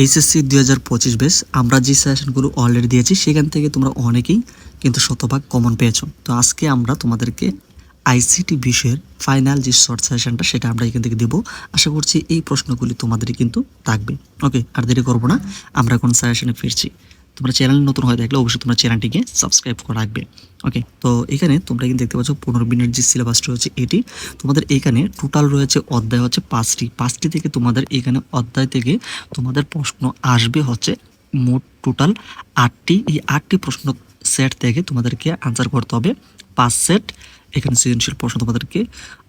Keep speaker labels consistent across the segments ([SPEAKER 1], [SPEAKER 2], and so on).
[SPEAKER 1] HSC 2025 base আমরা যে সাজেশনগুলো অলরেডি দিয়েছি সেখান থেকে তোমরা অনেকেই কিন্তু শতভাগ কমন পেয়েছো। তো আজকে আমরা তোমাদেরকে আইসিটি বিষয়ের ফাইনাল যে শর্ট সাজেশনটা সেটা আমরা এখান থেকে দেবো। আশা করছি এই প্রশ্নগুলি তোমাদেরই কিন্তু থাকবে। ওকে, আর দেরি করবো না, আমরা এখন সাজেশনে ফিরছি। তোমরা চ্যানেল নতুন হয়ে থাকলে অবশ্যই তোমরা চ্যানেলটিকে সাবস্ক্রাইব করে রাখবে। ওকে, তো এখানে তোমরা কিন্তু দেখতে পাচ্ছ 15 দিনের যে সিলেবাসটা হচ্ছে এটি তোমাদের এখানে টোটাল রয়েছে অধ্যায় হচ্ছে পাঁচটি থেকে তোমাদের এখানে অধ্যায় থেকে তোমাদের প্রশ্ন আসবে হচ্ছে মোট টোটাল 8টি। এই 8টি প্রশ্ন সেট থেকে তোমাদেরকে আনসার করতে হবে 5 সেট। এখানে সৃজনশীল প্রশ্ন তোমাদেরকে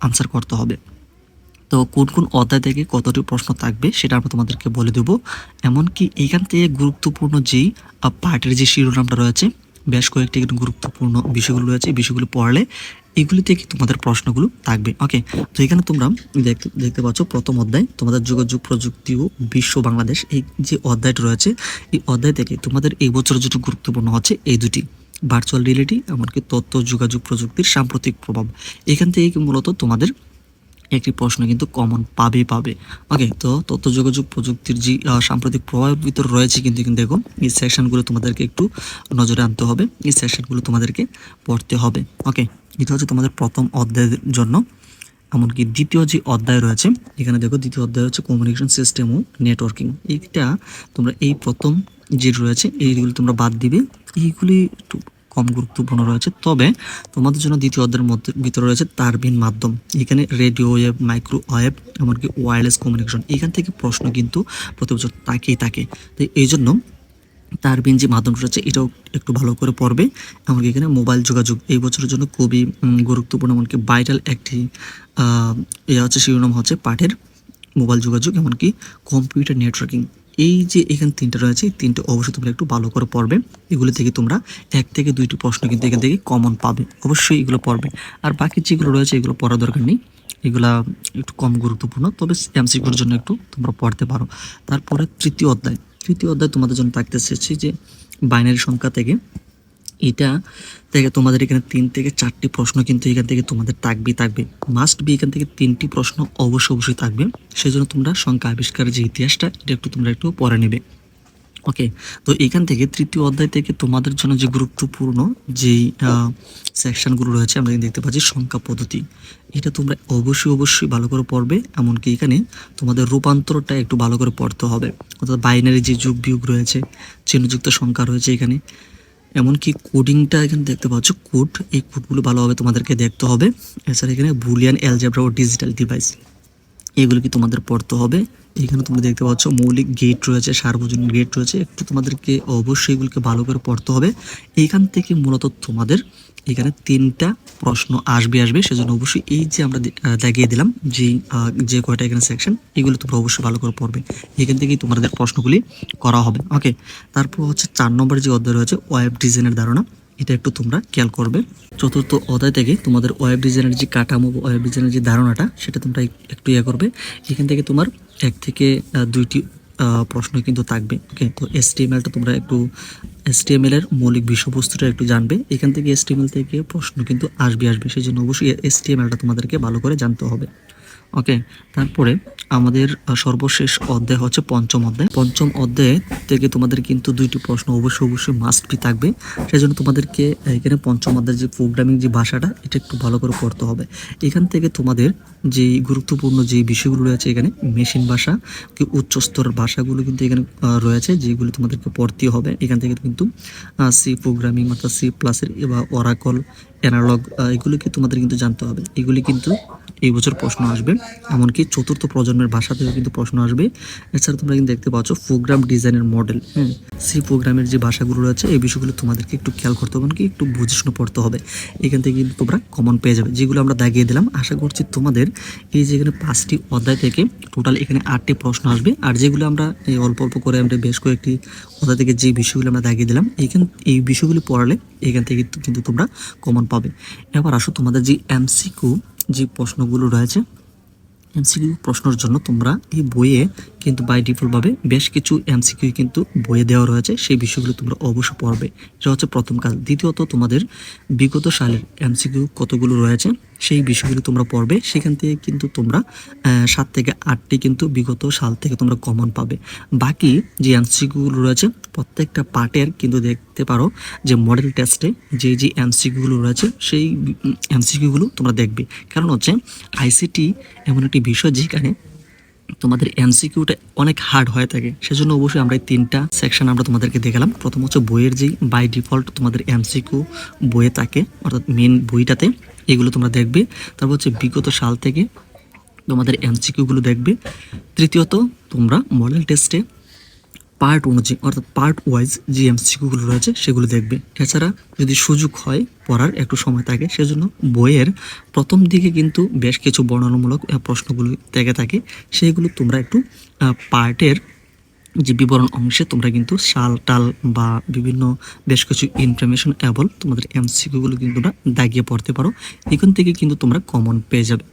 [SPEAKER 1] আনসার করতে হবে। তো কোন কোন অধ্যায় থেকে কতটি প্রশ্ন থাকবে সেটা আমরা তোমাদেরকে বলে দেবো। এমনকি এইখান থেকে গুরুত্বপূর্ণ যেই পার্টের যে শিরোনামটা রয়েছে, বেশ কয়েকটি গুরুত্বপূর্ণ বিষয়গুলো রয়েছে, এই বিষয়গুলো পড়লে এগুলি থেকে তোমাদের প্রশ্নগুলো থাকবে। ওকে, তো এখানে তোমরা দেখতে পাচ্ছ প্রথম অধ্যায় তোমাদের যোগাযোগ প্রযুক্তি ও বিশ্ব বাংলাদেশ, এই যে অধ্যায়টা রয়েছে এই অধ্যায় থেকে তোমাদের এই বছরের জন্য গুরুত্বপূর্ণ হচ্ছে এই দুটি, ভার্চুয়াল রিয়েলিটি এমনকি তথ্য যোগাযোগ প্রযুক্তির সাম্প্রতিক প্রভাব। এখান থেকে মূলত তোমাদের একটি প্রশ্ন কিন্তু কমন পাবে। ওকে, তো তথ্য যোগাযোগ প্রযুক্তির যে সাম্প্রতিক প্রভাবের ভিতর রয়েছে কিন্তু দেখো এই সেকশনগুলো তোমাদেরকে একটু নজরে আনতে হবে, এই সেকশনগুলো তোমাদেরকে পড়তে হবে। ওকে, এটা হচ্ছে তোমাদের প্রথম অধ্যায়ের জন্য। এমনকি দ্বিতীয় যে অধ্যায় রয়েছে এখানে দেখো, দ্বিতীয় অধ্যায় হচ্ছে কমিউনিকেশন সিস্টেম ও নেটওয়ার্কিং। এইটা তোমরা এই প্রথম যে রয়েছে এইগুলি তোমরা বাদ দিবে, এইগুলি একটু কম গুরুত্বপূর্ণ রয়েছে। তবে তোমাদের জন্য দ্বিতীয় অধ্যায়ের ভিতরে রয়েছে তারবিহীন মাধ্যম। এখানে রেডিও ওয়েভ, মাইক্রোওয়েভ এমনকি ওয়্যারলেস কমিউনিকেশন, এখান থেকে প্রশ্ন কিন্তু প্রতি বছর থাকে। তো এই জন্য তারবিহীন যে মাধ্যম রয়েছে এটাও একটু ভালো করে পড়বে। এমনকি এখানে মোবাইল যোগাযোগ এই বছরের জন্য খুবই গুরুত্বপূর্ণ, এমনকি ভাইটাল একটি হচ্ছে শিরোনাম হচ্ছে পাঠের মোবাইল যোগাযোগ এমনকি কম্পিউটার নেটওয়ার্কিং। এই যে এখানে তিনটা রয়েছে, এই তিনটে অবশ্যই তোমরা একটু ভালো করে পড়বে। এগুলো থেকে তোমরা 1 থেকে 2টি প্রশ্ন কিন্তু এখান থেকে কমন পাবে, অবশ্যই এগুলো পড়বে। আর বাকি যেগুলো রয়েছে এগুলো পড়ার দরকার নেই, এগুলা একটু কম গুরুত্বপূর্ণ, তবে এমসিকিউর জন্য একটু তোমরা পড়তে পারো। তারপরে তৃতীয় অধ্যায় তোমাদের জন্য থাকতেছে যে বাইনারি সংখ্যা থেকে, এটা থেকে তোমাদের এখানে 3 থেকে 4টি প্রশ্ন কিন্তু এখান থেকে তোমাদের থাকবে, মাস্ট বি এখান থেকে 3টি প্রশ্ন অবশ্যই থাকবে। সেজন্য তোমরা সংখ্যা আবিষ্কারের যে ইতিহাসটা এটা তোমরা একটু পড়ে নেবে। ওকে, তো এখান থেকে তৃতীয় অধ্যায় থেকে তোমাদের জন্য যে গুরুত্বপূর্ণ যেই সেকশনগুলো রয়েছে আমরা দেখতে পাচ্ছি সংখ্যা পদ্ধতি, এটা তোমরা অবশ্যই ভালো করে পড়বে। এমনকি এখানে তোমাদের রূপান্তরটা একটু ভালো করে পড়তে হবে, অর্থাৎ বাইনারি যে যোগ বিয়োগ রয়েছে, চিহ্নযুক্ত সংখ্যা রয়েছে এখানে, এমনকি কোডিংটা এখানে দেখতে পাচ্ছ কোড, এই কোডগুলো ভালোভাবে তোমাদেরকে দেখতে হবে। এছাড়া এখানে বুলিয়ান, অ্যালজেব্রা ও ডিজিটাল ডিভাইস এগুলো কি তোমাদের পড়তে হবে। এখানে তোমরা দেখতে পাচ্ছ মৌলিক গেট রয়েছে, সার্বজনীন গেট রয়েছে, একটু তোমাদেরকে অবশ্যই এগুলোকে ভালো করে পড়তে হবে। এইখান থেকে মূলত তোমাদের এখানে 3টা প্রশ্ন আসবে। সেজন্য অবশ্যই এই যে আমরা দেখিয়ে দিলাম যে কয়টা এখানে সেকশন, এগুলো তোমরা অবশ্যই ভালো করে পড়বে। এখান থেকেই তোমাদের প্রশ্নগুলি করা হবে। ওকে, তারপর হচ্ছে 4 নম্বর যে অধ্যায় রয়েছে ওয়েব ডিজাইনের ধারণা, এটা একটু তোমরা খেয়াল করবে। চতুর্থ অধ্যায় থেকে তোমাদের ওয়েব ডিজাইনের যে কাঠামো, ওয়েব ডিজাইনের যে ধারণাটা সেটা তোমরা একটু করবে। এখান থেকে তোমার 1 থেকে 2টি প্রশ্ন কিন্তু থাকবে। ওকে, তো HTML-টা তোমরা একটু HTML-এর মৌলিক বিষয়বস্তুটা একটু জানবে। এখান থেকে HTML থেকে প্রশ্ন কিন্তু আসবে, সেই জন্য অবশ্যই HTML-টা তোমাদেরকে ভালো করে জানতে হবে। ওকে, তারপরে আমাদের সর্বশেষ অধ্যায় হচ্ছে পঞ্চম অধ্যায় থেকে তোমাদের কিন্তু 2টি প্রশ্ন অবশ্যই মাস্ট বি থাকবে। সেজন্য তোমাদেরকে এখানে পঞ্চম অধ্যায়ের যে প্রোগ্রামিং যে ভাষাটা এটা একটু ভালো করে পড়তে হবে। এখান থেকে তোমাদের যে গুরুত্বপূর্ণ যে বিষয়গুলো রয়েছে এখানে মেশিন ভাষা কি উচ্চ স্তরের ভাষাগুলো কিন্তু এখানে রয়েছে, যেগুলো তোমাদেরকে পড়তে হবে। এখান থেকে কিন্তু সি প্রোগ্রামিং অর্থাৎ C++-এর বা অরাকল, অ্যানালগ এগুলিকে তোমাদের কিন্তু জানতে হবে। এগুলি কিন্তু এই বছর প্রশ্ন আসবে। এমনকি চতুর্থ প্রজন্মের ভাষা থেকে কিন্তু প্রশ্ন আসবে। এছাড়া তোমরা কিন্তু দেখতে পাচ্ছ প্রোগ্রাম ডিজাইনের মডেল, সি প্রোগ্রামের যে ভাষাগুলো রয়েছে এই বিষয়গুলো তোমাদেরকে একটু খেয়াল করতে হবে, এমনকি একটু বুঝে শুনে পড়তে হবে। এখান থেকে কিন্তু তোমরা কমন পেয়ে যাবে, যেগুলো আমরা দাগিয়ে দিলাম। আশা করছি তোমাদের এই যে এখানে 5টি অধ্যায় থেকে টোটাল এখানে 8টি প্রশ্ন আসবে। আর যেগুলো আমরা অল্প করে আমরা বেশ কয়েকটি অধ্যায় থেকে যে বিষয়গুলো আমরা দাগিয়ে দিলাম, এই বিষয়গুলি পড়ালে এখান থেকে কিন্তু তোমরা কমন পাবে। এবার আসো তোমাদের যে MCQ যে প্রশ্নগুলো রয়েছে, MCQ প্রশ্নের জন্য তোমরা এই বইয়ে কিন্তু বাই ডিফল্টভাবে বেশ কিছু MCQ কিন্তু বইয়ে দেওয়া রয়েছে, সেই বিষয়গুলো তোমরা অবশ্যই পড়বে। এটা হচ্ছে প্রথম কাজ। দ্বিতীয়ত তোমাদের বিগত সালের MCQ কতগুলো রয়েছে সেই বিষয়গুলো তোমরা পড়বে। সেখান থেকে কিন্তু তোমরা 7 থেকে 8টি কিন্তু বিগত সাল থেকে তোমরা কমন পাবে। বাকি যে এমসিকিউগুলো রয়েছে প্রত্যেকটা পার্টের কিন্তু দেখতে পারো যে মডেল টেস্টে যে এমসিকিউগুলো রয়েছে সেই এমসিকিউগুলো তোমরা দেখবে। কারণ হচ্ছে আইসিটি এমন একটি বিষয় যেখানে তোমাদের এমসিকিউটা অনেক হার্ড হয়ে থাকে। সেজন্য অবশ্যই আমরা এই 3টা সেকশন আমরা তোমাদেরকে দেখালাম। প্রথম হচ্ছে বইয়ের যেই বাই ডিফল্ট তোমাদের এমসিকিউ বইয়ে থাকে, অর্থাৎ মেন বইটাতে এগুলো তোমরা দেখবে। তারপর হচ্ছে বিগত সাল থেকে তোমাদের এমসিকিউগুলো দেখবে। তৃতীয়ত তোমরা মডেল টেস্টে পার্ট অনুযায়ী অর্থাৎ পার্ট ওয়াইজ যে এমসিকিউগুলো রয়েছে সেগুলো দেখবে। এছাড়া যদি সুযোগ হয় পড়ার একটু সময় থাকে, সেজন্য বইয়ের প্রথম দিকে কিন্তু বেশ কিছু বর্ণনামূলক প্রশ্নগুলো থেকে থাকে, সেইগুলো তোমরা একটু পার্টের যে বিবরণ অংশে তোমরা কিন্তু সাল টাল বা বিভিন্ন বেশ কিছু ইনফরমেশন অ্যাবল তোমাদের এমসিকিউগুলো কিন্তু তোমরা দাগিয়ে পড়তে পারো। এখান থেকে কিন্তু তোমরা কমন পেয়ে যাবে।